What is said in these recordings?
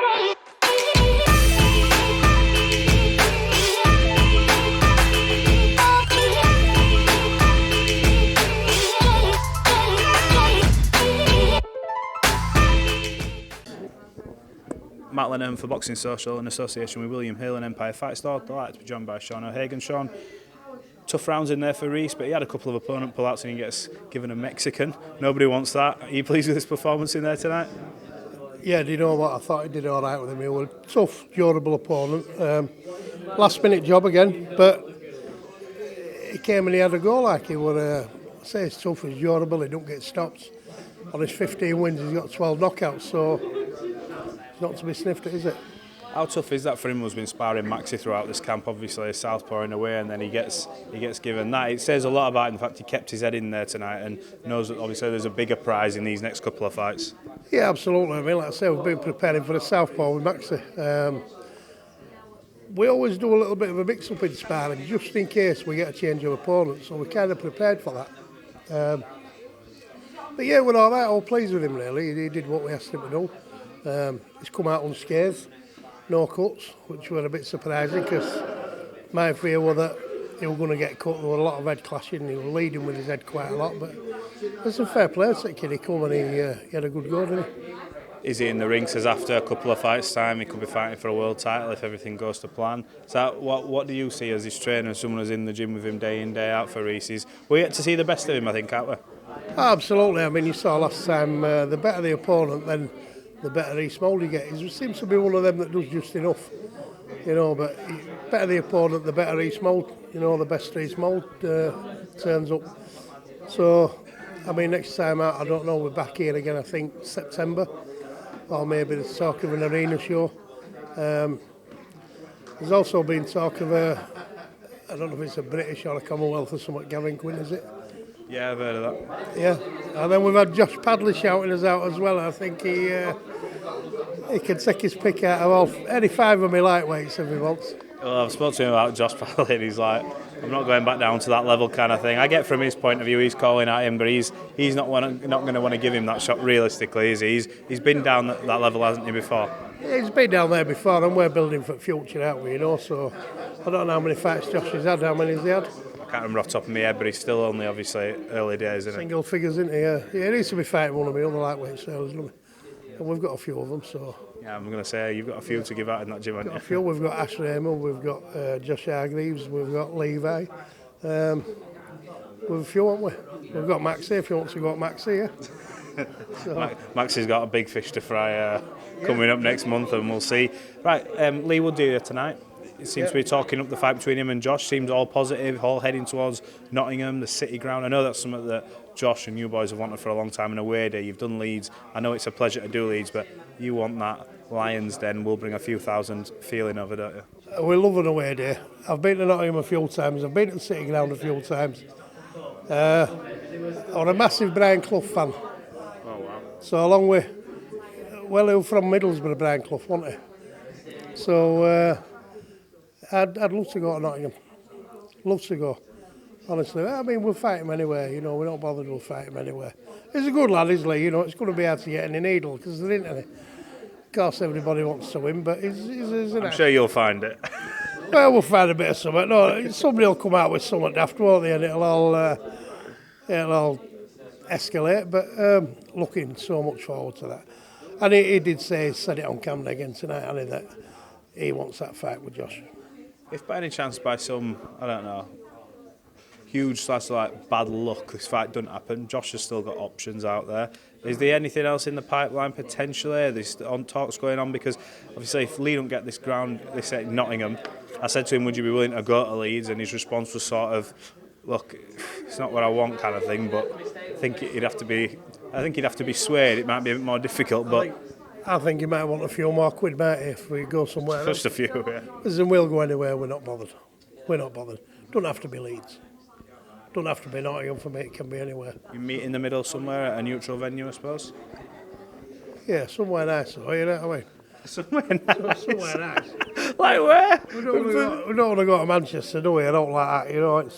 Matt Lenihan for Boxing Social in association with William Hill and Empire Fight Store. Delighted to be joined by Sean O'Hagan. Sean, tough rounds in there for Reece, but he had a couple of opponent pullouts and he gets given a Mexican. Nobody wants that. Are you pleased with his performance in there tonight? Yeah, do you know what? I thought he did all right with him. He was a tough, durable opponent. Last minute job again, but he came and he had a go like he was. I say he's tough, he's durable, he don't get stops. On his 15 wins, he's got 12 knockouts, so it's not to be sniffed at, is it? How tough is that for him who's been sparring Maxi throughout this camp? Obviously, a southpaw in a way, and then he gets given that. It says a lot about him, the fact he kept his head in there tonight and knows that obviously there's a bigger prize in these next couple of fights. Yeah, absolutely. I mean, like I say, we've been preparing for the southpaw with Maxi. We always do a little bit of a mix-up in sparring, just in case we get a change of opponent, so we're kind of prepared for that. But yeah, we're all right, all pleased with him really. He did what we asked him to do. He's come out unscathed, no cuts, which were a bit surprising because my fear was that he was going to get cut. There were a lot of head clashing. He was leading with his head quite a lot, but there's some fair play to that kid. He come and he had a good go, didn't he? Is he in the ring? Says after a couple of fights' time he could be fighting for a world title if everything goes to plan. So what do you see as his trainer, someone who's in the gym with him day in, day out for Reece's? We're yet to see the best of him, I think, aren't we? Absolutely. I mean, you saw last time, the better the opponent, then the better Reece Mould you get. He seems to be one of them that does just enough, you know, but better the opponent, the better Reece Mould, you know, the best Reece Mould turns up. So, I mean, next time out, I don't know, we're back here again, I think, September, or maybe there's talk of an arena show. There's also been talk of I don't know if it's a British or a Commonwealth or something, Gavin Quinn, is it? Yeah, I've heard of that. Yeah, and then we've had Josh Padley shouting us out as well. I think he can take his pick out of any five of my lightweights if he wants. Well, I've spoken to him about Josh Padley and he's like, I'm not going back down to that level kind of thing. I get from his point of view, he's calling at him, but he's not going to want to give him that shot realistically, is he? He's been down that level, hasn't he, before? Yeah, he's been down there before and we're building for the future, aren't we, you know, so I don't know how many fights Josh has had, how many has he had? I can't remember off the top of my head, but he's still only obviously early days, isn't it? Single figures, isn't he? Yeah, he needs to be fighting one of my other lightweights, doesn't he? And we've got a few of them, so. Yeah, I'm going to say you've got a few to give out in that gym, haven't you? A few. We've got Ashley Hamill, we've got Josh Hargreaves, we've got Leigh. We've a few, haven't we? We've got Maxi, if you want to go at Maxi, yeah. So. Maxi's got a big fish to fry coming up next month, and we'll see. Right, Leigh will do you tonight. It seems to be talking up the fight between him and Josh. Seems all positive, all heading towards Nottingham, the city ground. I know that's something that Josh and you boys have wanted for a long time in a away day. You've done Leeds. I know it's a pleasure to do Leeds, but you want that Lions Den will bring a few thousand feeling over, don't you? We love an away day. I've been to Nottingham a few times. I've been to the city ground a few times. I'm a massive Brian Clough fan. Oh, wow. So along with, well, he was from Middlesbrough, Brian Clough, wasn't he? So I'd love to go to Nottingham. Love to go. Honestly, I mean, we'll fight him anyway, you know, we're not bothered, we'll fight him anyway. He's a good lad, isn't he? You know, it's going to be hard to get any needle because there isn't any. Of course, everybody wants to win, but he's I'm sure you'll find it. Well, we'll find a bit of something. No, somebody will come out with something daft, won't they? And it'll all escalate. But looking so much forward to that. And he did say, he said it on camera again tonight, and that he wants that fight with Josh. If by any chance, by some, I don't know, huge slash like bad luck, this fight doesn't happen, Josh has still got options out there. Is there anything else in the pipeline potentially? There's talks going on because obviously if Leigh don't get this ground, they say Nottingham. I said to him, would you be willing to go to Leeds? And his response was sort of, look, it's not what I want kind of thing, but I think he'd have to be swayed. It might be a bit more difficult, but I think he might want a few more quid, mate, if we go somewhere just else. A few, yeah. Listen, we'll go anywhere, we're not bothered. We're not bothered. Don't have to be Leeds. Don't have to be Nottingham for me, it can be anywhere. You meet in the middle somewhere at a neutral venue, I suppose? Yeah, somewhere nice, you know what I mean? Somewhere nice? Somewhere nice. Like where? We don't want to go to Manchester, do we? I don't like that, you know.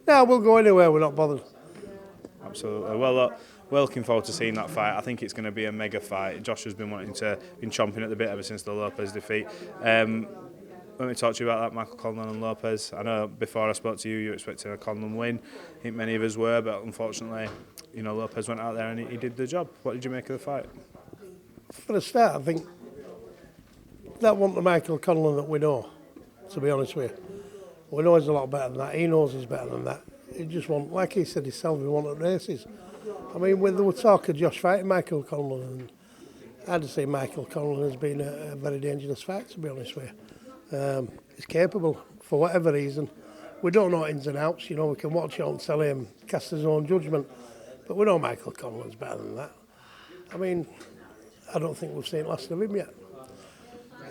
No, we'll go anywhere, we're not bothered. Absolutely. Well, look, we're looking forward to seeing that fight. I think it's going to be a mega fight. Josh has been been chomping at the bit ever since the Lopez defeat. Let me talk to you about that, Michael Conlan and Lopez. I know before I spoke to you, you were expecting a Conlan win. I think many of us were, but unfortunately, you know, Lopez went out there and he did the job. What did you make of the fight? For a start, I think that wasn't the Michael Conlan that we know, to be honest with you. We know he's a lot better than that. He knows he's better than that. He just want, like he said himself, he wanted races. I mean, when there were talk of Josh fighting Michael Conlan, and I'd say Michael Conlan has been a very dangerous fight, to be honest with you. He's capable, for whatever reason. We don't know ins and outs, you know, we can watch it on telly and cast his own judgment, but we know Michael Conlan's better than that. I mean, I don't think we've seen last of him yet.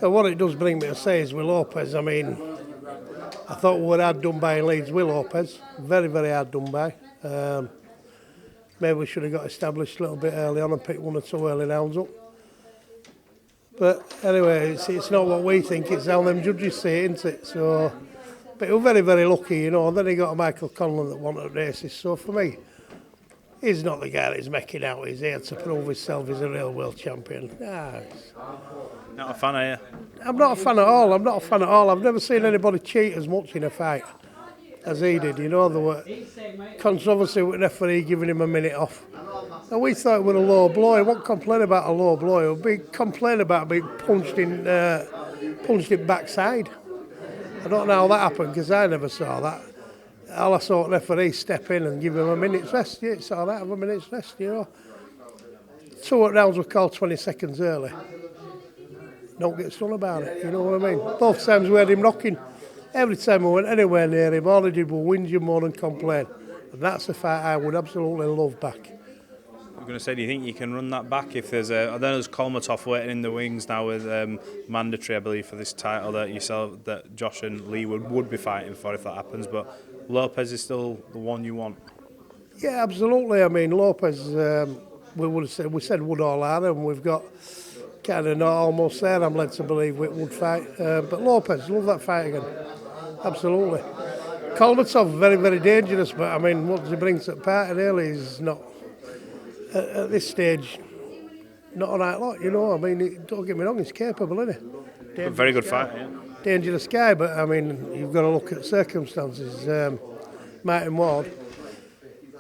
And what it does bring me to say is with Lopez, I mean, I thought we were hard done by in Leeds with Lopez, very, very hard done by. Maybe we should have got established a little bit early on and picked one or two early rounds up. But anyway, it's not what we think, it's how them judges say it, isn't it? So, but he was very, very lucky, you know. And then he got a Michael Conlan that wanted races. So for me, he's not the guy that's making out. He's here to prove himself. He's a real world champion. Not a fan, are you? I'm not a fan at all. I'm not a fan at all. I've never seen anybody cheat as much in a fight as he did. You know, there were controversy with the referee giving him a minute off. And we thought it was a low blow. He won't complain about a low blow. He'll be complain about being punched in backside. I don't know how that happened because I never saw that. All I saw the referee step in and give him a minute's rest. Yeah, it's all right, have a minute's rest, you know. 2 rounds were called 20 seconds early. Don't get stung about it, you know what I mean? Both times we had him knocking. Every time we went anywhere near him, all he did was whinge and moan and complain. And that's a fight I would absolutely love back. I'm going to say, do you think you can run that back if there's I know there's Kolmatov waiting in the wings now with mandatory, I believe, for this title that Josh and Leigh would be fighting for if that happens, but Lopez is still the one you want? Yeah, absolutely. I mean, Lopez, we said would all are, and we've got kind of not almost there, I'm led to believe we would fight. But Lopez, love that fight again. Absolutely. Kolmatov, very, very dangerous, but I mean, what does he bring to the party really is not, at this stage, not a right lot, you know. I mean, don't get me wrong, he's capable, isn't he? A very good fight, yeah. Dangerous guy, but I mean, you've got to look at circumstances. Martin Ward,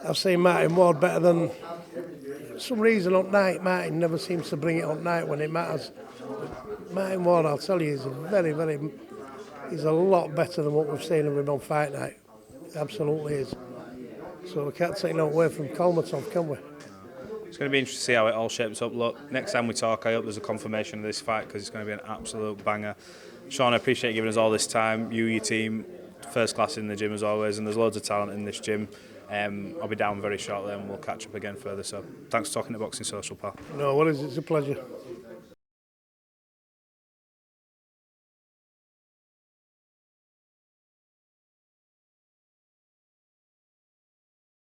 I've seen Martin Ward better than, for some reason on night, Martin never seems to bring it on night when it matters. Martin Ward, I'll tell you, he's a lot better than what we've seen of him on fight night. Absolutely is. So we can't take no away from Kolmatov, can we? It's going to be interesting to see how it all shapes up. Look, next time we talk, I hope there's a confirmation of this fight because it's going to be an absolute banger. Sean, I appreciate you giving us all this time. You, your team, first class in the gym as always, and there's loads of talent in this gym. I'll be down very shortly and we'll catch up again further. So thanks for talking to Boxing Social, pal. No worries, it's a pleasure.